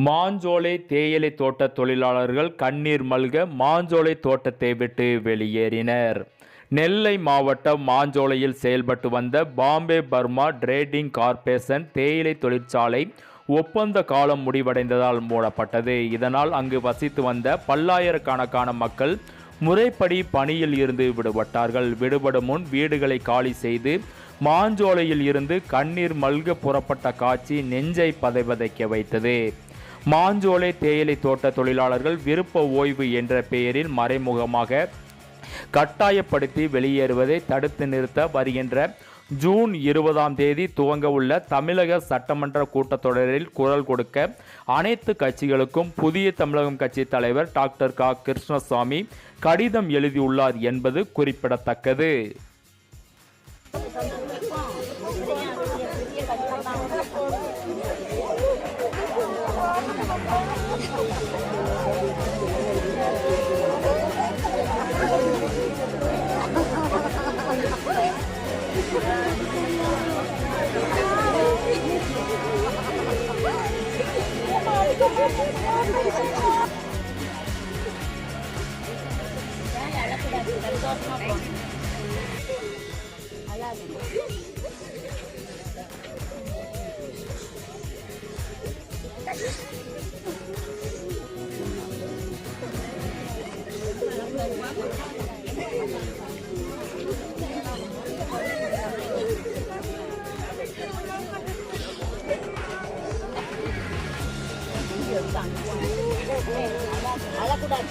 மாஞ்சோலை தேயிலை தோட்ட தொழிலாளர்கள் கண்ணீர் மல்க மாஞ்சோலை தோட்டத்தை விட்டு வெளியேறினர். நெல்லை மாவட்டம் மாஞ்சோலையில் செயல்பட்டு வந்த பாம்பே பர்மா டிரேடிங் கார்ப்பரேஷன் தேயிலை தொழிற்சாலை ஒப்பந்த காலம் முடிவடைந்ததால் மூடப்பட்டது. இதனால் அங்கு வசித்து வந்த பல்லாயிரக்கணக்கான மக்கள் முறைப்படி பணியில் இருந்து விடுபட்டார்கள். விடுபடும் முன் வீடுகளை காலி செய்து மாஞ்சோலையில் இருந்து கண்ணீர் மல்க புறப்பட்ட காட்சி நெஞ்சை பதைபதைக்க வைத்தது. மாஞ்சோலை தேயிலை தோட்ட தொழிலாளர்கள் விருப்ப ஓய்வு என்ற பெயரில் மறைமுகமாக கட்டாயப்படுத்தி வெளியேறுவதை தடுத்து நிறுத்த வருகின்ற ஜூன் 20 துவங்க உள்ள தமிழக சட்டமன்ற கூட்டத்தொடரில் குரல் கொடுக்க அனைத்து கட்சிகளுக்கும் புதிய தமிழகம் கட்சி தலைவர் டாக்டர் க. கிருஷ்ணசாமி கடிதம் எழுதியுள்ளார் என்பது குறிப்பிடத்தக்கது. அழக்கூடாது.